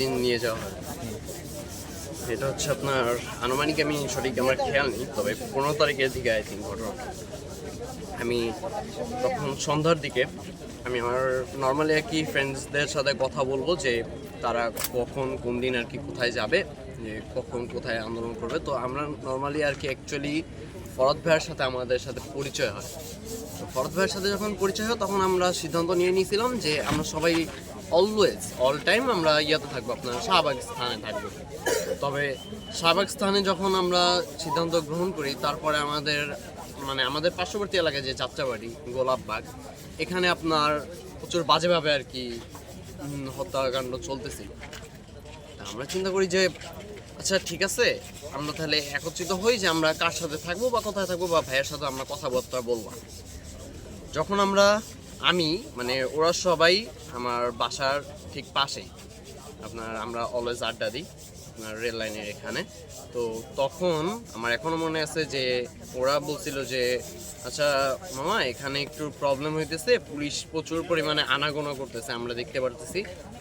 দিন নিয়ে যাওয়া হয়। এটা হচ্ছে আপনার আনুমানিক, আমি সঠিক আমার খেয়াল নেই, তবে 15 তারিখের দিকে আই থিঙ্ক ঘটনাটা। আমি তখন সন্ধ্যার দিকে আমি আমার নর্মালি আর কি ফ্রেন্ডসদের সাথে কথা বলবো যে তারা কখন কোন দিন আর কি কোথায় যাবে, যে কখন কোথায় আন্দোলন করবে। তো আমরা নর্মালি আর কি অ্যাকচুয়ালি ফরদ ভাইয়ের সাথে আমাদের সাথে পরিচয় হয়। তো ফরদ ভাইয়ের সাথে যখন পরিচয় হয় তখন আমরা সিদ্ধান্ত নিয়ে নিয়েছিলাম যে আমরা সবাই অলওয়েজ অল টাইম আমরা ইয়াতে থাকবো, আপনার শাহবাগ স্থানে থাকবো। তবে শাহবাগ স্থানে যখন আমরা সিদ্ধান্ত গ্রহণ করি, তারপরে আমাদের পার্শ্ববর্তী এলাকায় যে যাত্রাবাড়ি গোলাপবাগ, এখানে আপনার প্রচুর বাজেভাবে আর কি হত্যাকাণ্ড চলতেছিল। আমরা চিন্তা করি যে আচ্ছা ঠিক আছে, আমরা তাহলে একত্রিত হই যে আমরা কার সাথে থাকবো বা কোথায় থাকবো, বা ভাইয়ের সাথে আমরা কথাবার্তা বলবো। যখন ওরা সবাই আমার বাসার ঠিক পাশেই, আমরা অলওয়েজ আড্ডা দিই আপনার রেল লাইনের এখানে। তো তখন আমার এখনো মনে আছে যে ওরা বলছিল যে আচ্ছা মামা, এখানে একটু প্রবলেম হইতেছে, পুলিশ প্রচুর পরিমাণে আনাগোনা করতেছে, আমরা দেখতে পারতেছি।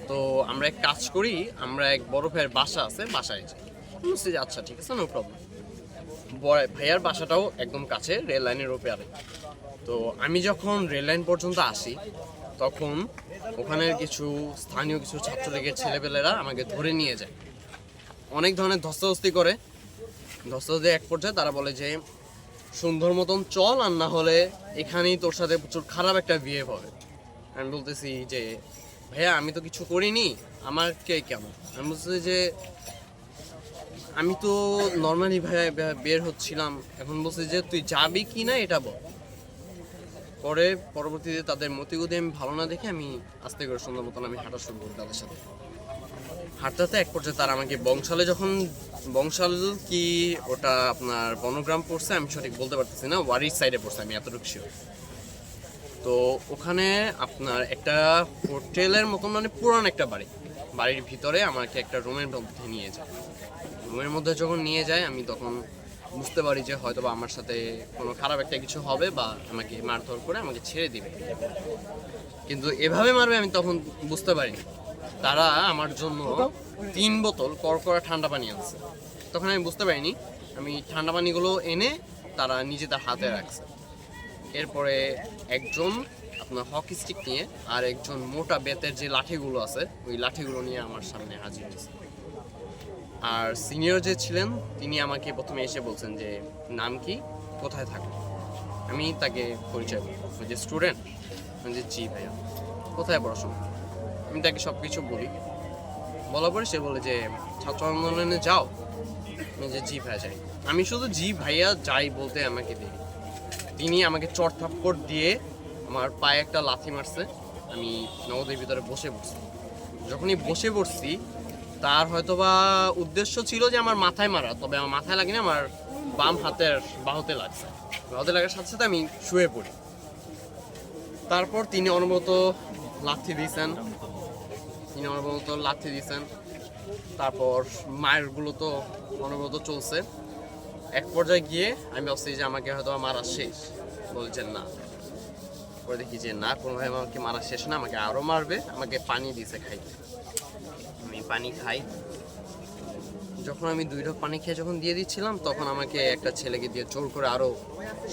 তো আমরা এক কাজ করি, আমরা এক বড় ভাইয়ের বাসা আছে, বাসায় যাই। বলছি যে আচ্ছা ঠিক আছে, নো প্রবলেম। ভাইয়ার বাসাটাও একদম কাছে, রেল লাইনের ওপরে। তো আমি যখন রেল লাইন পর্যন্ত আসি, তখন ওখানের স্থানীয় কিছু ছাত্রলীগের ছেলেপেলেরা আমাকে ধরে নিয়ে যায়, অনেক ধরনের ধস্তাধস্তি করে। ধস্তাধস্তি এক পর্যায়ে তারা বলে যে সুন্দর মতন চল, আর না হলে এখানেই তোর সাথে প্রচুর খারাপ একটা বিহেভ হবে। আমি বলতেছি যে ভাইয়া আমি তো কিছু করিনি, আমাকে কেন? আমি বলতেছি যে আমি তো নর্মালি ভাইয়া বের হচ্ছিলাম। এখন বলছি যে তুই যাবি কি না এটা বল। পরবর্তীতে তাদের মতিগতি আমি ভালো না দেখে আমি আস্তে করে সুন্দর মতন আমি হাঁটা শুরু করি তাদের সাথে। হাঁটতে হাঁটতে এক পর্যায়ে তারা আমাকে বংশাল কি ওটা আপনার বনগ্রাম পড়ছে, আমি সঠিক বলতে পারতেছি না, ওয়ারির সাইডে পড়ছে, আমি এতটুকু শিওর। তো ওখানে আপনার একটা হোটেলের মতন, পুরান একটা বাড়ির ভিতরে আমাকে একটা রুমের মধ্যে নিয়ে যায়। রুমের মধ্যে যখন নিয়ে যায়, আমি তখন বুঝতে পারি যে হয়তো বা আমার সাথে কোনো খারাপ একটা কিছু হবে, বা আমাকে মারধর করে আমাকে ছেড়ে দিবে। কিন্তু এভাবে মারবে আমি তখন বুঝতে পারিনি। তারা আমার জন্য 3 বোতল কড়কড়া ঠান্ডা পানি আনছে। তখন আমি বুঝতে পারিনি, আমি ঠান্ডা পানিগুলো এনে তারা তার হাতে রাখছে। এরপরে একজন আপনার হকি স্টিক নিয়ে, আর একজন মোটা বেতের যে লাঠিগুলো আছে, ওই লাঠিগুলো নিয়ে আমার সামনে হাজির হয়েছে। আর সিনিয়র যে ছিলেন, তিনি আমাকে প্রথমে এসে বলছেন যে নাম কি, কোথায় থাকো। আমি তাকে পরিচয় বলি, ওই যে স্টুডেন্ট। যে জি ভাইয়া। কোথায় পড়াশোনা? আমি তাকে সব কিছু বলি। বলার পরে সে বলে যে ছাত্র আন্দোলনে যাও। আমি যে জি ভাইয়া যাই। আমি শুধু জি ভাইয়া যাই বলতে আমাকে দিই, তিনি আমাকে চড় থাপ্পড় দিয়ে আমার পায়ে একটা লাথি মারছে। আমি নগদের ভিতরে বসে পড়ছি। যখনই বসে পড়ছি, তার হয়তোবা উদ্দেশ্য ছিল যে আমার মাথায় মারা, তবে আমার মাথায় লাগেনি, আমার বাম হাতের বাহুতে লাগছে। বাহুতে লাগার সাথে সাথে আমি শুয়ে পড়ি। তারপর তিনি অনবরত লাথি দিয়েছেন। তারপর মায়েরগুলো তো অনবরত চলছে। এক পর্যায়ে গিয়ে আমি ভাবছি যে আমাকে হয়তো মারা শেষ। বলছেন না। পরে দেখি যে না, কোনোভাবে আমাকে মারা শেষ না, আমাকে আরও মারবে। আমাকে পানি দিয়েছে খাইতে। আমি পানি খাই। যখন আমি 2 ঢোক পানি খেয়ে যখন দিয়ে দিচ্ছিলাম, তখন আমাকে একটা ছেলেকে দিয়ে জোর করে আরও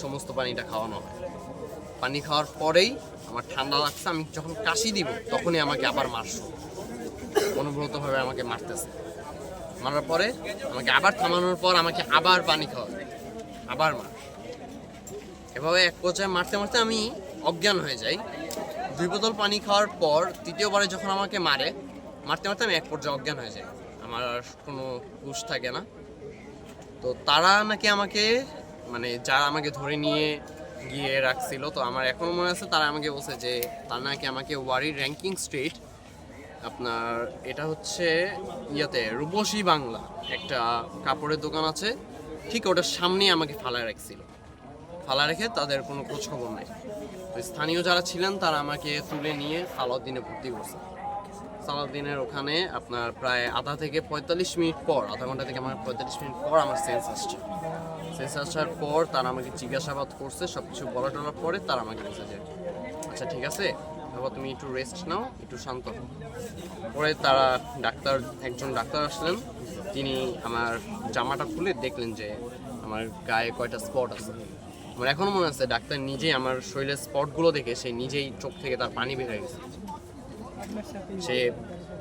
সমস্ত পানিটা খাওয়ানো হয়। পানি খাওয়ার পরেই আমার ঠান্ডা লাগছে। আমি যখন কাশি দিব, তখনই আমাকে আবার মারছে। অনুব্রতভাবে আমাকে মারতেছে। মারার পরে আমাকে আবার থামানোর পর আমাকে আবার পানি খাওয়াবে, আবার মার। এভাবে এক পর্যায়ে মারতে মারতে আমি অজ্ঞান হয়ে যাই। 2 বোতল পানি খাওয়ার পর তৃতীয়বারে যখন আমাকে মারতে মারতে আমি এক পর্যায়ে অজ্ঞান হয়ে যাই। আমার আর কোনো হুঁশ থাকে না। তো তারা নাকি আমাকে, যারা আমাকে ধরে নিয়ে গিয়ে রাখছিল, তো আমার এখনো মনে আছে, তারা আমাকে বলছে যে তারা নাকি আমাকে ওয়ারির র্যাঙ্কিং স্ট্রিট, আপনার এটা হচ্ছে রূপসী বাংলা একটা কাপড়ের দোকান আছে, ঠিক ওটার সামনেই আমাকে ফালায় রেখে তাদের কোনো খোঁজ খবর নেই। তো স্থানীয় যারা ছিলেন তারা আমাকে তুলে নিয়ে সালাউদ্দিনে ভর্তি করছে। সালাউদ্দিনের ওখানে আপনার প্রায় আধা ঘন্টা থেকে 45 মিনিট পর আমার সেন্স আসার পর তারা আমাকে জিজ্ঞাসাবাদ করছে। সব কিছু বলা টলার পরে তারা আমাকে বলছে যে আচ্ছা ঠিক আছে, বাবা তুমি একটু রেস্ট নাও, একটু শান্ত হও। পরে তারা একজন ডাক্তার আসলেন, তিনি আমার জামাটা খুলে দেখলেন যে আমার গায়ে কয়টা স্পট আছে। আমার এখনো মনে আছে ডাক্তার নিজেই আমার শরীরের স্পটগুলো দেখে সে নিজেই চোখ থেকে তার পানি বের হয়ে গেছে। সে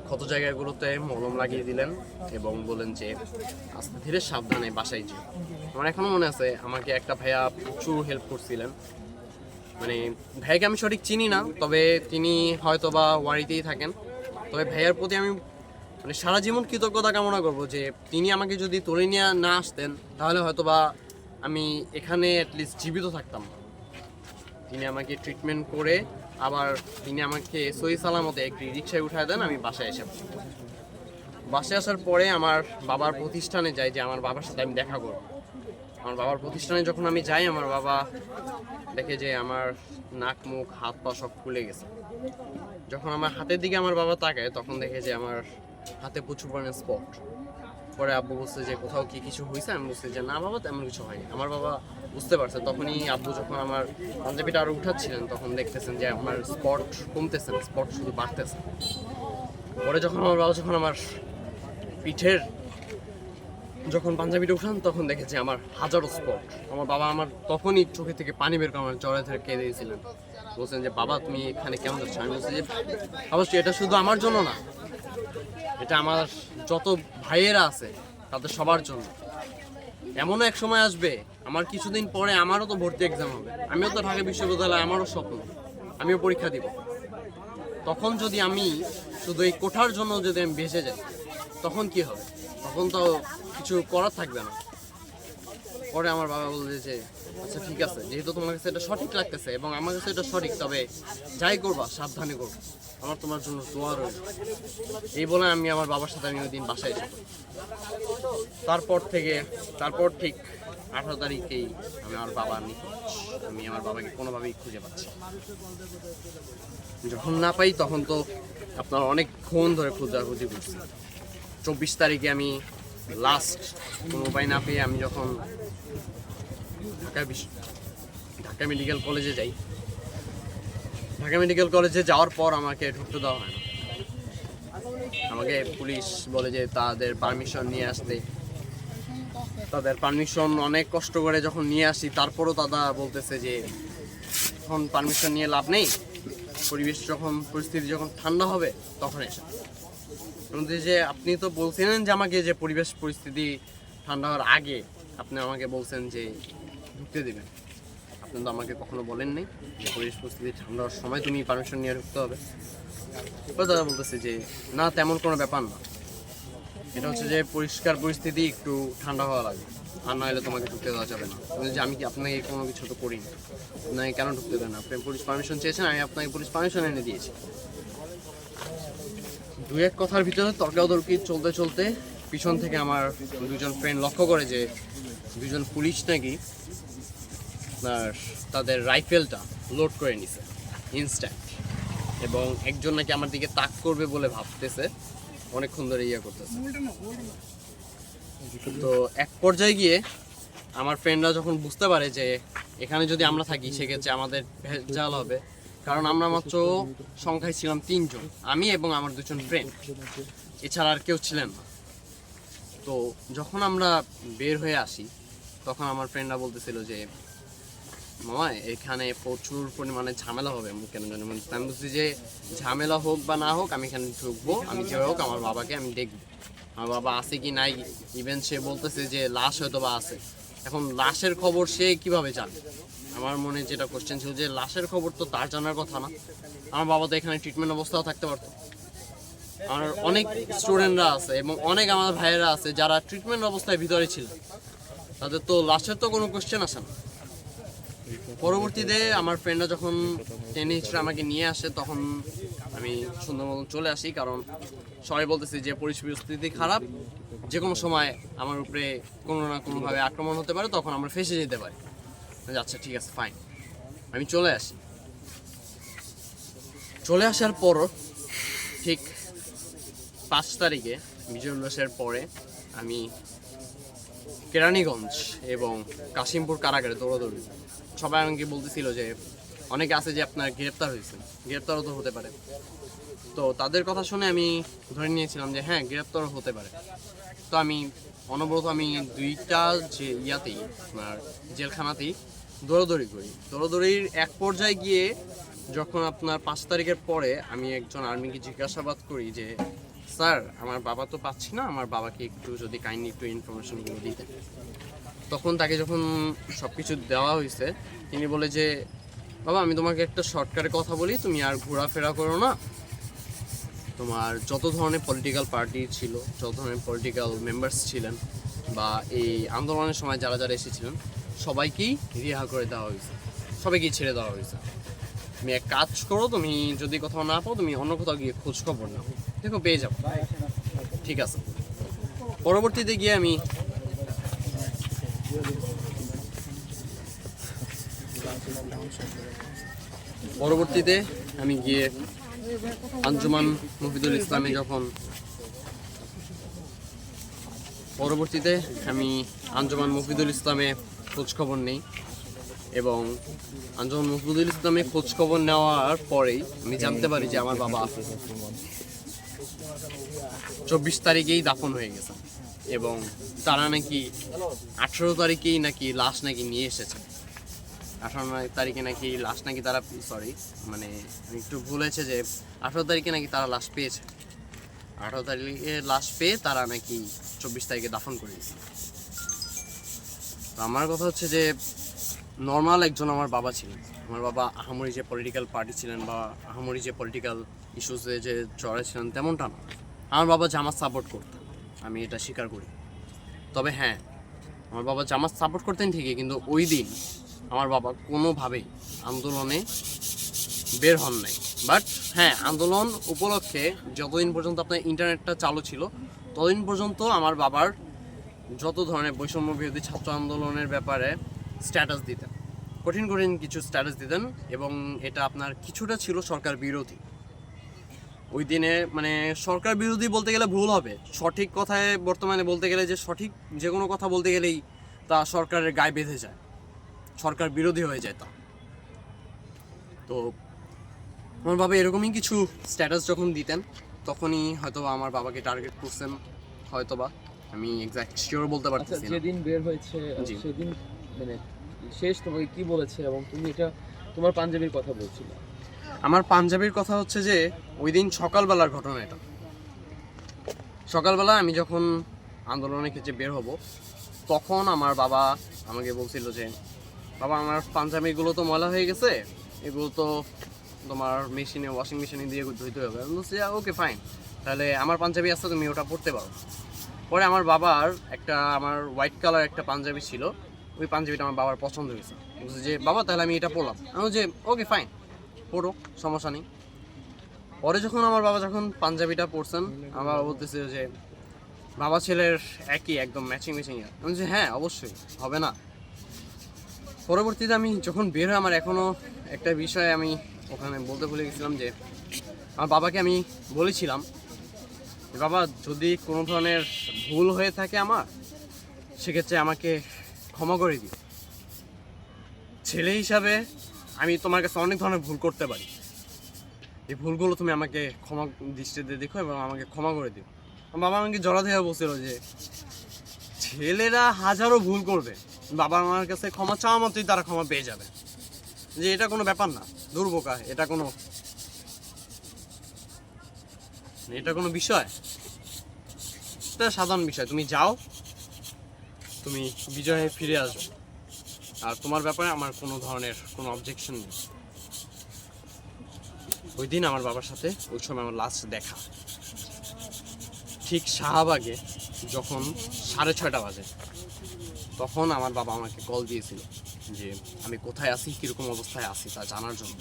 ক্ষত জায়গাগুলোতে মলম লাগিয়ে দিলেন এবং বললেন যে আস্তে ধীরে সাবধানে বাসায় যে। আমার এখনো মনে আছে আমাকে একটা ভাইয়া প্রচুর হেল্প করছিলেন। মানে ভাইয়াকে আমি সঠিক চিনি না, তবে তিনি হয়তো বা ওয়ারিতেই থাকেন। তবে ভাইয়ার প্রতি আমি মানে সারা জীবন কৃতজ্ঞতা কামনা করব যে তিনি আমাকে যদি তুলে নিয়ে না আসতেন তাহলে হয়তো বা আমি এখানে অ্যাটলিস্ট জীবিত থাকতাম না। তিনি আমাকে ট্রিটমেন্ট করে আবার তিনি আমাকে সহি সালামতে একটি রিক্সায় উঠায় দেন। আমি বাসায় বাসায় আসার পরে আমার বাবার প্রতিষ্ঠানে যাই, যে আমার বাবার সাথে আমি দেখা করব। আমার বাবার প্রতিষ্ঠানে যখন আমি যাই, আমার বাবা দেখে যে আমার নাক মুখ হাত পা সব ফুলে গেছে। যখন আমার হাতের দিকে আমার বাবা তাকায় তখন দেখে যে আমার হাতে প্রচুর পরিমাণে স্পট। পরে আব্বু বলছে যে কোথাও কি কিছু হয়েছে, আমি বলছি যে না বাবা তেমন কিছু হয়নি। আমার বাবা বুঝতে পারছে। তখনই আব্বু যখন আমার পাঞ্জাবিটা আরো উঠাচ্ছিলেন তখন দেখতেছেন যে আমার স্পট কমতেছে না, স্পট শুধু বাড়তেছে। পরে যখন আমার বাবা আমার পিঠের যখন পাঞ্জাবিটা উঠান তখন দেখেছি আমার হাজারো স্পট। আমার বাবা আমার তখনই চোখে থেকে পানি বের করে আমার জড়ে ধরে কেঁদে দিয়েছিলেন। বলছেন যে বাবা তুমি এখানে কেমন যাচ্ছ? আমি বলছি যে অবশ্যই এটা শুধু আমার জন্য না, এটা আমার যত ভাইয়েরা আছে তাদের সবার জন্য। এমনও এক সময় আসবে আমার কিছুদিন পরে আমারও তো ভর্তি এক্সাম হবে, আমিও তো ঢাকা বিশ্ববিদ্যালয়ে, আমারও স্বপ্ন, আমিও পরীক্ষা দিব। তখন যদি আমি শুধু এই কোঠার জন্য যদি আমি বেঁচে যাই তখন কি হবে? তখন তো কিছু করার থাকবে না। পরে আমার বাবা বলছে যে আচ্ছা ঠিক আছে, যেহেতু তোমার কাছে এটা সঠিক লাগতেছে এবং আমার কাছে এটা সঠিক, তবে যাই করবা সাবধানে করবো, আমার তোমার জন্য দোয়া রইল। এই বলে আমি আমার বাবার সাথে আমি ওই দিন বাসায় এসে তারপর ঠিক 18 তারিখেই আমি আমার বাবার নিখোঁজ। আমি আমার বাবাকে কোনোভাবেই খুঁজে পাচ্ছি। যখন না পাই তখন তো আপনার অনেকক্ষণ ধরে খোঁজাখুঁজি করছি। 24 তারিখে আমি লাস্ট কোনো উপায় না পেয়ে আমি যখন ঢাকা মেডিকেল কলেজে যাই, ঢাকা মেডিকেল কলেজে যাওয়ার পর আমাকে ঢুকতে দেওয়া হয় না। আমাকে পুলিশ বলে যে তাদের পারমিশন নিয়ে আসতে। তাদের পারমিশন অনেক কষ্ট করে যখন নিয়ে আসি তারপরও দাদা বলতেছে যে এখন পারমিশন নিয়ে লাভ নেই, পরিস্থিতি যখন ঠান্ডা হবে তখন এসে। যে আপনি তো বলছিলেন যে আমাকে যে পরিস্থিতি ঠান্ডা হওয়ার আগে আপনি আমাকে বলছেন যে ঢুকতে দেবেন, আপনি তো আমাকে কখনো বলেন নাই যে পরিস্থিতি ঠান্ডা হওয়ার সময় তুমি পারমিশন নিয়ে ঢুকতে হবে। দাদা বলতেছে যে না তেমন কোনো ব্যাপার না, এটা হচ্ছে যে পরিষ্কার পরিস্থিতি একটু ঠান্ডা হওয়া লাগে, আর না হলে তোমাকে ঢুকতে দেওয়া যাবে না। যে আমি কি আপনাকে কোনো কিছু তো করিনি, আপনাকে কেন ঢুকতে দেন? আপনি পুলিশ পারমিশন চেয়েছেন, আমি আপনাকে পুলিশ পারমিশন এনে দিয়েছি। দুই এক কথার ভিতরে তর্কাতর্কি চলতে চলতে পিছন থেকে আমার দুজন ফ্রেন্ড লক্ষ্য করে যে দুজন পুলিশ নাকি তাদের রাইফেলটা লোড করে নিছে ইনস্ট্যান্ট, এবং একজন নাকি আমার দিকে তাক করবে বলে ভাবতেছে, অনেকক্ষণ ধরে করতেছে। তো এক পর্যায়ে গিয়ে আমার ফ্রেন্ডরা যখন বুঝতে পারে যে এখানে যদি আমরা থাকি সেক্ষেত্রে আমাদের ভেজাল হবে, কারণ আমরা মাত্র সংখ্যায় ছিলাম 3 জন, আমি এবং আমার 2 জন ফ্রেন্ড, এছাড়া আর কেউ ছিলেন না। তো যখন আমরা বের হয়ে আসি তখন আমার ফ্রেন্ডরা বলতেছিল যে মামা এখানে প্রচুর পরিমাণে ঝামেলা হবে, আমি কেন জানি। আমি বলছি যে ঝামেলা হোক বা না হোক আমি এখানে ঢুকবো, আমি যেভাবে হোক আমার বাবাকে আমি দেখবো, আমার বাবা আছে কি নাই। ইভেন সে বলতেছে যে লাশ হয়তো বা আছে। এখন লাশের খবর সে কিভাবে জানে? আমার মনে যেটা কোশ্চেন ছিল যে লাশের খবর তো তার জানার কথা না, আমার বাবা তো এখানে ট্রিটমেন্ট অবস্থাও থাকতে পারতো। আমার অনেক স্টুডেন্টরা আছে এবং অনেক আমার ভাইয়েরা আছে যারা ট্রিটমেন্ট অবস্থায় ভিতরে ছিল, তাদের তো লাশের তো কোনো কোশ্চেন আসে না। পরবর্তীতে আমার ফ্রেন্ডরা যখন টেনে হিস্ট্রি আমাকে নিয়ে আসে তখন আমি সুন্দর মতন চলে আসি, কারণ সবাই বলতেছে যে পরিস্থিতি খারাপ, যে কোনো সময় আমার উপরে কোনো না কোনোভাবে আক্রমণ হতে পারে, তখন আমরা ফেঁসে যেতে পারি। আচ্ছা ঠিক আছে ফাইন, আমি চলে আসি। চলে আসার পর ঠিক 5 তারিখে বিজয় উল্লাসের পরে আমি কেরানীগঞ্জ এবং কাশিমপুর কারাগারে দৌড়াদৌড়ি। সবাই আমাকে বলতেছিল যে অনেকে আছে যে আপনার গ্রেপ্তার হয়েছে, গ্রেপ্তারও তো হতে পারে। তো তাদের কথা শুনে আমি ধরে নিয়েছিলাম যে হ্যাঁ গ্রেপ্তারও হতে পারে। তো আমি অনবরত আমি দুইটা যে ইয়াতেই আপনার জেলখানাতেই দৌড়াদৌড়ি করি। দৌড়াদৌড়ির এক পর্যায়ে গিয়ে যখন আপনার 5 তারিখের পরে আমি একজন আর্মিকে জিজ্ঞাসাবাদ করি যে স্যার আমার বাবা তো পাচ্ছি না, আমার বাবাকে একটু যদি কাইন্ডলি একটু ইনফরমেশনগুলো দিতেন। তখন তাকে যখন সব কিছু দেওয়া হয়েছে তিনি বলে যে বাবা আমি তোমাকে একটা শর্টকাটে কথা বলি, তুমি আর ঘোরাফেরা করো না, তোমার যত ধরনের পলিটিক্যাল পার্টি ছিল, যত ধরনের পলিটিক্যাল মেম্বার্স ছিলেন বা এই আন্দোলনের সময় যারা যারা এসেছিলেন সবাইকেই রিহা করে দেওয়া হয়েছে, সবাইকেই ছেড়ে দেওয়া হয়েছে। তুমি এক কাজ করো, তুমি যদি কোথাও না পাও তুমি অন্য কোথাও গিয়ে খোঁজ খবর নাও, দেখো পেয়ে যাবো। ঠিক আছে। পরবর্তীতে গিয়ে আমি গিয়ে আঞ্জুমান মুফিদুল ইসলামে খোঁজ খবর নেই এবং আঞ্জুমান মুফিদুল ইসলামে খোঁজ খবর নেওয়ার পরেই আমি জানতে পারি যে আমার বাবা 24 তারিখেই দাফন হয়ে গেছে এবং তারা নাকি 18 তারিখেই নাকি লাশ নাকি নিয়ে এসেছে। 18 তারিখে নাকি লাশ নাকি তারা মানে একটু ভুল হয়েছে যে 18 তারিখে নাকি তারা লাশ পেয়েছে। 18 তারিখে লাশ পেয়ে তারা নাকি 24 তারিখে দাফন করে দিয়েছে। আমার কথা হচ্ছে যে নর্মাল একজন আমার বাবা ছিলেন। আমার বাবা আহামরি যে পলিটিক্যাল পার্টি ছিলেন বা আহামরি যে পলিটিক্যাল ইস্যুসে যে জড়ায় ছিলেন তেমনটা না। আমার বাবা জামাত সাপোর্ট করতেন, আমি এটা স্বীকার করি। তবে হ্যাঁ আমার বাবা জামাত সাপোর্ট করতেন ঠিকই, কিন্তু ওই দিন আমার বাবা কোনোভাবেই আন্দোলনে বের হন নাই। বাট হ্যাঁ আন্দোলন উপলক্ষে যতদিন পর্যন্ত আপনার ইন্টারনেটটা চালু ছিল ততদিন পর্যন্ত আমার বাবার যত ধরনের বৈষম্য বিরোধী ছাত্র আন্দোলনের ব্যাপারে স্ট্যাটাস দিতেন, কঠিন কঠিন কিছু স্ট্যাটাস দিতেন এবং এটা আপনার কিছুটা ছিল সরকার বিরোধী। ওই দিনে মানে সরকার বিরোধী বলতে গেলে ভুল হবে, সঠিক কথায় বর্তমানে বলতে গেলে যে সঠিক যে কোনো কথা বলতে গেলেই তা সরকারের গায়ে বেঁধে যায়, সরকার বিরোধী হয়ে যায় তা। তো আমার বাবা এরকমই কিছু স্ট্যাটাস যখন দিতেন তখনই হয়তো আমার বাবাকে টার্গেট করছেন, হয়তোবা আমি এক্স্যাক্ট শিওর বলতে পারতেছি না। যেদিন বের হয়েছে সেদিন মানে শেষ তোমাকে কি বলেছে এবং তুমি এটা তোমার পাঞ্জাবির কথা বলছিলে? আমার পাঞ্জাবির কথা হচ্ছে যে ওই দিন সকালবেলার ঘটনা এটা। সকালবেলা আমি যখন আন্দোলনের ক্ষেত্রে বের হব তখন আমার বাবা আমাকে বলছিল যে বাবা আমার পাঞ্জাবিগুলো তো ময়লা হয়ে গেছে, এগুলো তো তোমার মেশিনে ওয়াশিং মেশিনে দিয়ে ধুইতে হবে। আমি বলছি ওকে ফাইন, তাহলে আমার পাঞ্জাবি আছে তুমি ওটা পরতে পারো। পরে আমার বাবার আমার হোয়াইট কালার একটা পাঞ্জাবি ছিল, ওই পাঞ্জাবিটা আমার বাবার পছন্দ হয়েছে। বলছে যে বাবা তাহলে আমি এটা পরলাম। আমি বলছি ওকে ফাইন পরো, সমস্যা নেই। পরে যখন আমার বাবা পাঞ্জাবিটা পরছেন আমার বাবা বলতেছে যে বাবা ছেলের একই একদম ম্যাচিং আমি বলছি হ্যাঁ অবশ্যই, হবে না। পরবর্তীতে আমি যখন বের হয়ে আমার এখনও একটা বিষয় আমি ওখানে বলতে ভুলে গেছিলাম যে আমার বাবাকে আমি বলেছিলাম বাবা যদি কোনো ধরনের ভুল হয়ে থাকে আমার, সেক্ষেত্রে আমাকে ক্ষমা করে দিও। ছেলে হিসাবে আমি তোমার কাছে অনেক ধরনের ভুল করতে পারি, এই ভুলগুলো তুমি আমাকে ক্ষমা দৃষ্টিতে দেখো এবং আমাকে ক্ষমা করে দিও। বাবা আমাকে জড়া দেওয়া বলছিল যে ছেলেরা হাজারো ভুল করবে, বাবা আমার কাছে ক্ষমা চাওয়া মতোই তারা ক্ষমা পেয়ে যাবে, যে এটা কোনো ব্যাপার না, দুর্বোকা, এটা কোনো বিষয়, এটা সাধারণ বিষয়, তুমি যাও, তুমি বিজয়ে ফিরে আসো, আর তোমার ব্যাপারে আমার কোনো ধরনের কোনো অবজেকশন নেই। ওই দিন আমার বাবার সাথে ওই সময় আমার লাস্ট দেখা ঠিক শাহবাগে যখন 6:30 বাজে, তখন আমার বাবা আমাকে কল দিয়েছিল যে আমি কোথায় আছি, কীরকম অবস্থায় আছি তা জানার জন্য।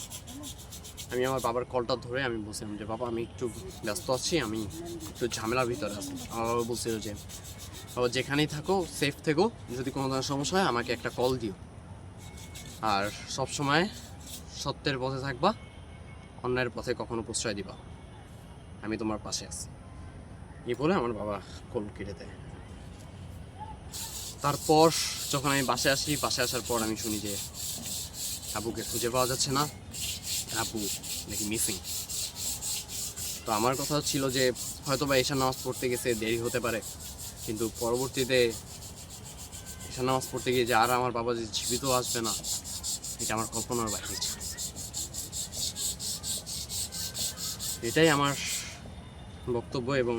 আমি আমার বাবার কলটা ধরে আমি বলছিলাম যে বাবা আমি একটু ব্যস্ত আছি, আমি একটু ঝামেলার ভিতরে আছি। আমার বাবা বলছিল যে বাবা যেখানেই থাকো সেফ থেকো, যদি কোনো ধরনের সমস্যা হয় আমাকে একটা কল দিও, আর সব সময় সত্যের পথে থাকবা, অন্যায়ের পথে কখনো প্রশ্রয় দিবা, আমি তোমার পাশে আছি। এই বলে আমার বাবা কল কেটে দেয়। তারপর যখন আমি বাসায় আসি, বাসায় আসার পর আমি শুনি যে আব্বুকে খুঁজে পাওয়া যাচ্ছে না, আব্বু নাকি মিসিং। তো আমার কথা ছিল যে হয়তো বা এশার নামাজ পড়তে গেছে, দেরি হতে পারে, কিন্তু পরবর্তীতে এশার নামাজ পড়তে গিয়ে যে আর আমার বাবা যে জীবিত আসবে না, এটা আমার কল্পনার বাইরে ছিল। এটাই আমার বক্তব্য এবং